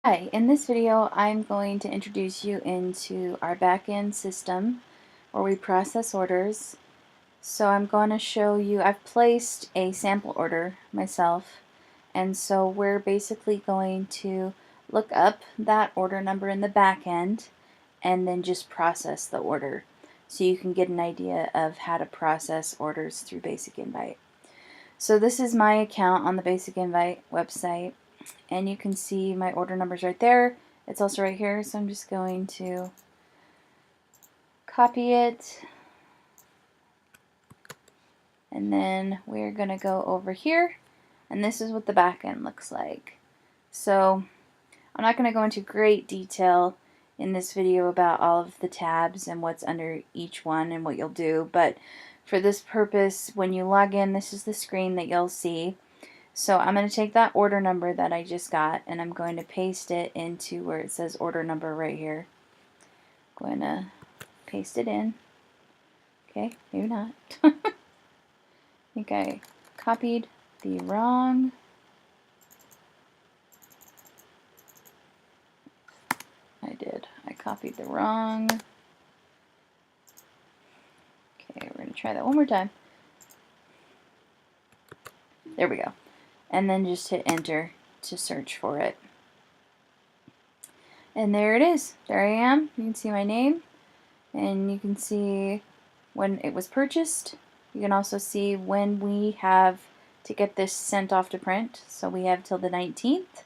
Hi, in this video I'm going to introduce you into our back-end system where we process orders. So I'm going to show you, I've placed a sample order myself, and so we're basically going to look up that order number in the back end and then just process the order so you can get an idea of how to process orders through Basic Invite. So this is my account on the Basic Invite website, and you can see my order numbers right there. It's also right here, so I'm just going to copy it, and then we're going to go over here, and this is what the back end looks like. So I'm not going to go into great detail in this video about all of the tabs and what's under each one and what you'll do, but for this purpose, when you log in, this is the screen that you'll see. So I'm going to take that order number that I just got and I'm going to paste it into where it says order number right here. I'm going to paste it in. Okay, maybe not. I think I copied the wrong. I did. I copied the wrong. Okay, we're going to try that one more time. There we go. And then just hit enter to search for it. And there it is. There I am. You can see my name, and you can see when it was purchased. You can also see when we have to get this sent off to print. So we have till the 19th,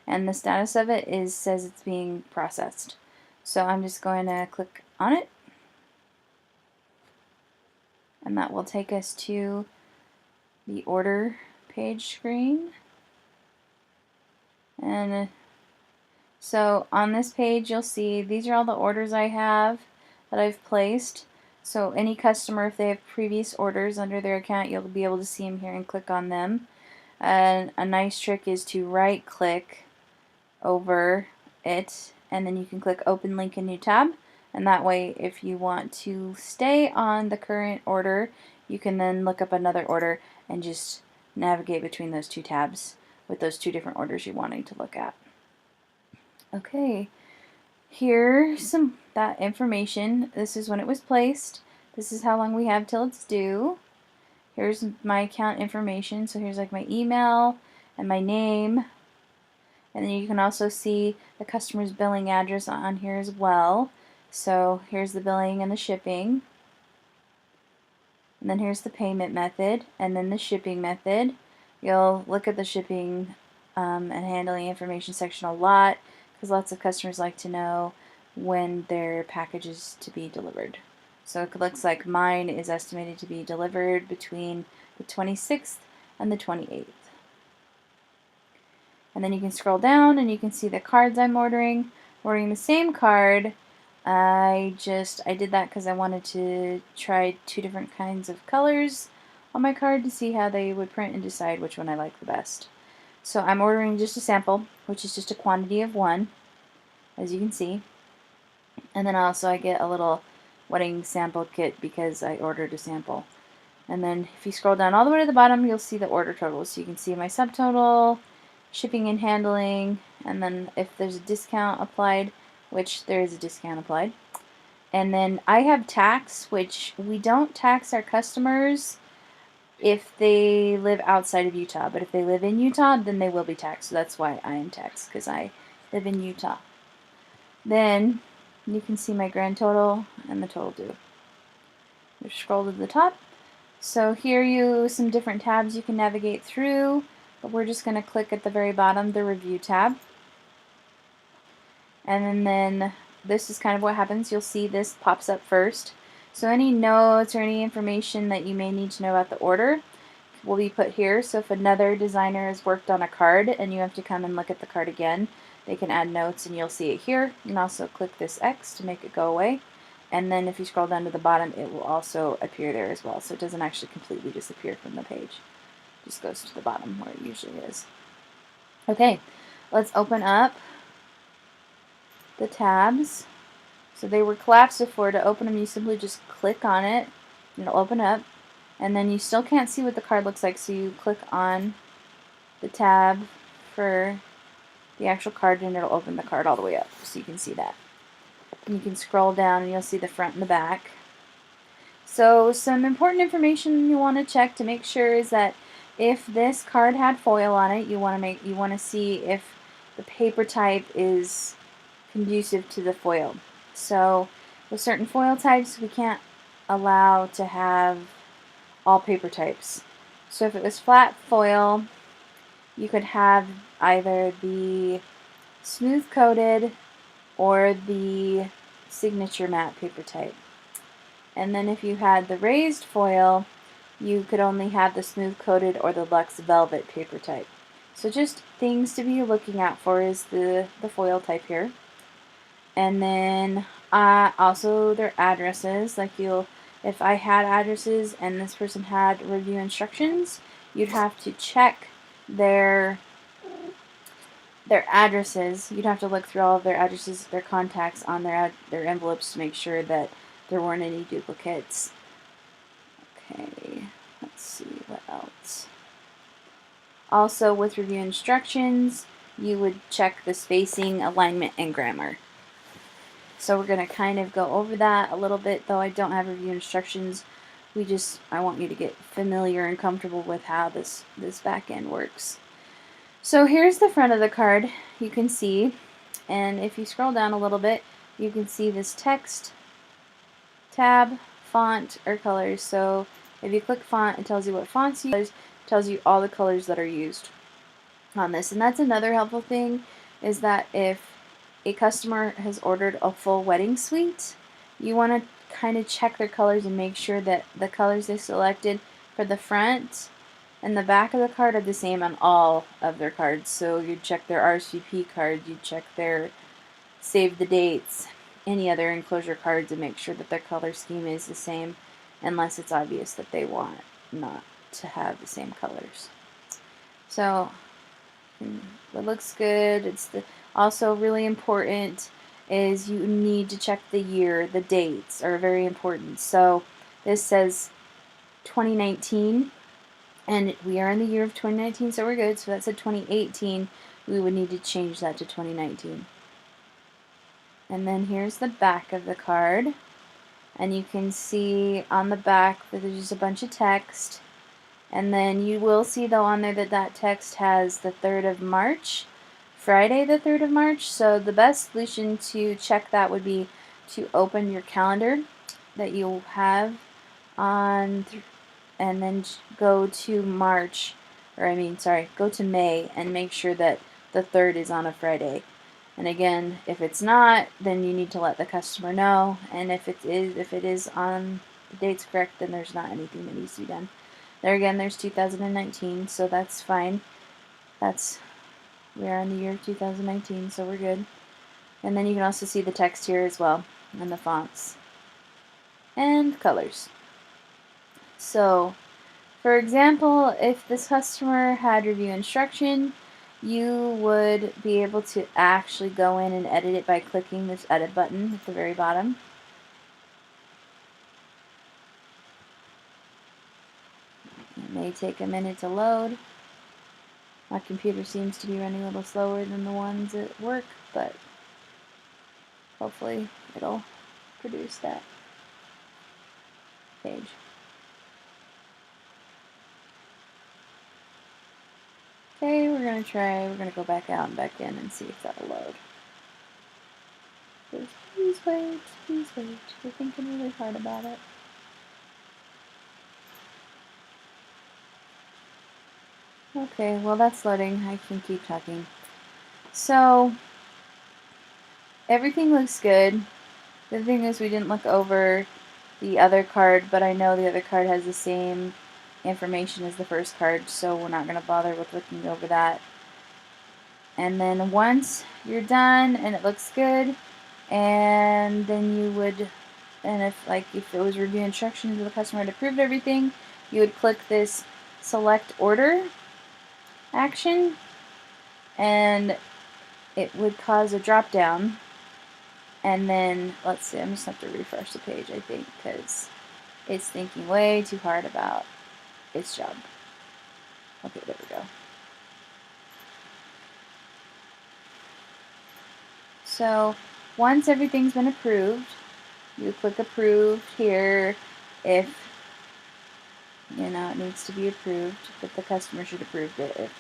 and the status of it says it's being processed. So I'm just going to click on it, and that will take us to the order page screen. And so on this page you'll see these are all the orders I have that I've placed. So any customer, if they have previous orders under their account, you'll be able to see them here and click on them. And a nice trick is to right click over it, and then you can click open link in new tab, and that way if you want to stay on the current order, you can then look up another order and just navigate between those two tabs with those two different orders you're wanting to look at. Okay, here's that information. This is when it was placed. This is how long we have till it's due. Here's my account information. So here's like my email and my name. And then you can also see the customer's billing address on here as well. So here's the billing and the shipping. And then here's the payment method and then the shipping method. You'll look at the shipping and handling information section a lot because lots of customers like to know when their package is to be delivered. So it looks like mine is estimated to be delivered between the 26th and the 28th. And then you can scroll down and you can see the cards I'm ordering. Ordering the same card. I did that because I wanted to try two different kinds of colors on my card to see how they would print and decide which one I like the best. So I'm ordering just a sample, which is just a quantity of one, as you can see. And then also I get a little wedding sample kit because I ordered a sample. And then if you scroll down all the way to the bottom, you'll see the order totals. So you can see my subtotal, shipping and handling, and then if there's a discount applied, which there is a discount applied. And then I have tax, which we don't tax our customers if they live outside of Utah. But if they live in Utah, then they will be taxed. So that's why I am taxed, because I live in Utah. Then you can see my grand total and the total due. Just scroll to the top. So here you some different tabs you can navigate through, but we're just going to click at the very bottom, the review tab. And then this is kind of what happens. You'll see this pops up first. So any notes or any information that you may need to know about the order will be put here. So if another designer has worked on a card and you have to come and look at the card again, they can add notes and you'll see it here. You can also click this X to make it go away. And then if you scroll down to the bottom, it will also appear there as well. So it doesn't actually completely disappear from the page. It just goes to the bottom where it usually is. Okay, let's open up the tabs. So they were collapsed before. To open them, you simply just click on it and it'll open up. And then you still can't see what the card looks like, so you click on the tab for the actual card, and it'll open the card all the way up so you can see that. And you can scroll down and you'll see the front and the back. So some important information you want to check to make sure is that if this card had foil on it, you want to see if the paper type is conducive to the foil. So with certain foil types, we can't allow to have all paper types. So if it was flat foil, you could have either the smooth coated or the signature matte paper type. And then if you had the raised foil, you could only have the smooth coated or the luxe velvet paper type. So just things to be looking out for is the foil type here. And then also their addresses, like if I had addresses and this person had review instructions, you'd have to check their addresses. You'd have to look through all of their addresses, their contacts on their envelopes to make sure that there weren't any duplicates. Okay, let's see what else. Also, with review instructions, you would check the spacing, alignment, and grammar. So we're going to kind of go over that a little bit, though I don't have review instructions. I want you to get familiar and comfortable with how this back end works. So here's the front of the card, you can see, and if you scroll down a little bit, you can see this text, tab, font, or colors. So if you click font, it tells you what fonts you use, it tells you all the colors that are used on this. And that's another helpful thing, is that if a customer has ordered a full wedding suite, you want to kind of check their colors and make sure that the colors they selected for the front and the back of the card are the same on all of their cards. So you'd check their RSVP card, you'd check their save the dates, any other enclosure cards, and make sure that their color scheme is the same, unless it's obvious that they want not to have the same colors. So it looks good. Also really important is you need to check the year. The dates are very important. So this says 2019, and we are in the year of 2019, so we're good. So that said 2018, we would need to change that to 2019. And then here's the back of the card, and you can see on the back that there's just a bunch of text. And then you will see, though, on there that text has the 3rd of March, Friday the 3rd of March. So the best solution to check that would be to open your calendar that you'll have on, and then go to go to May and make sure that the 3rd is on a Friday. And again, if it's not, then you need to let the customer know. And if it is on the dates correct, then there's not anything that needs to be done. There again, there's 2019, so that's fine. We are in the year of 2019, so we're good. And then you can also see the text here as well, and the fonts, and colors. So, for example, if this customer had review instruction, you would be able to actually go in and edit it by clicking this edit button at the very bottom. It may take a minute to load. My computer seems to be running a little slower than the ones at work, but hopefully it'll produce that page. Okay, we're going to go back out and back in and see if that'll load. Please wait, You're thinking really hard about it. Okay, well that's loading. I can keep talking. So, everything looks good. The thing is, we didn't look over the other card, but I know the other card has the same information as the first card, so we're not going to bother with looking over that. And then once you're done and it looks good, and then you would, and if it was review instructions and the customer had approved everything, you would click this select order action, and it would cause a drop down. And then, let's see, I'm just going to have to refresh the page, I think, because it's thinking way too hard about its job. Okay, there we go. So once everything's been approved, you click approved here if it needs to be approved, but the customer should approve it if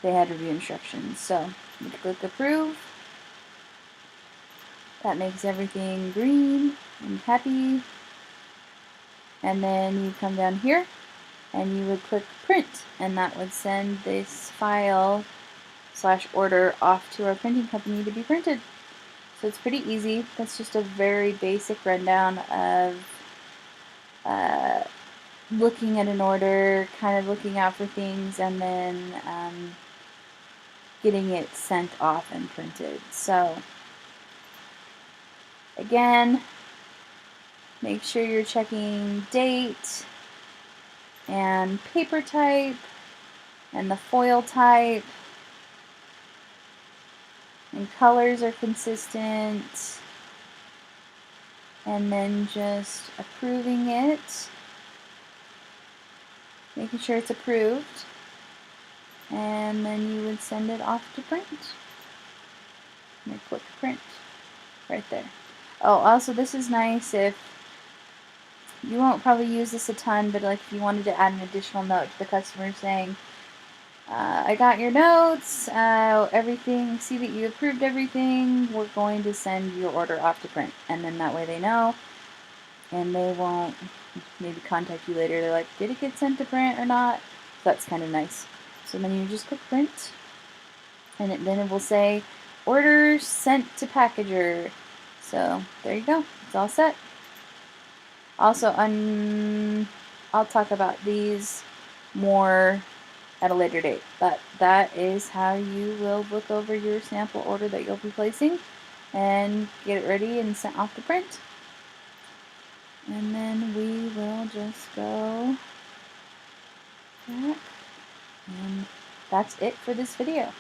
they had review instructions. So you click approve. That makes everything green and happy. And then you come down here and you would click print, and that would send this file / order off to our printing company to be printed. So it's pretty easy. That's just a very basic rundown of looking at an order, kind of looking out for things, and then getting it sent off and printed. So again, make sure you're checking date and paper type and the foil type, and colors are consistent, and then just approving it, making sure it's approved, and then you would send it off to print. And click print right there. Oh, also this is nice if you won't probably use this a ton, but like if you wanted to add an additional note to the customer saying, I got your notes, everything, see that you approved everything, we're going to send your order off to print. And then that way they know, and they won't maybe contact you later. They're like, did it get sent to print or not? So that's kind of nice. So then you just click print, and then it will say, order sent to packager. So there you go, it's all set. Also, I'll talk about these more at a later date, but that is how you will look over your sample order that you'll be placing and get it ready and sent off to print. And then we will just go back, and that's it for this video.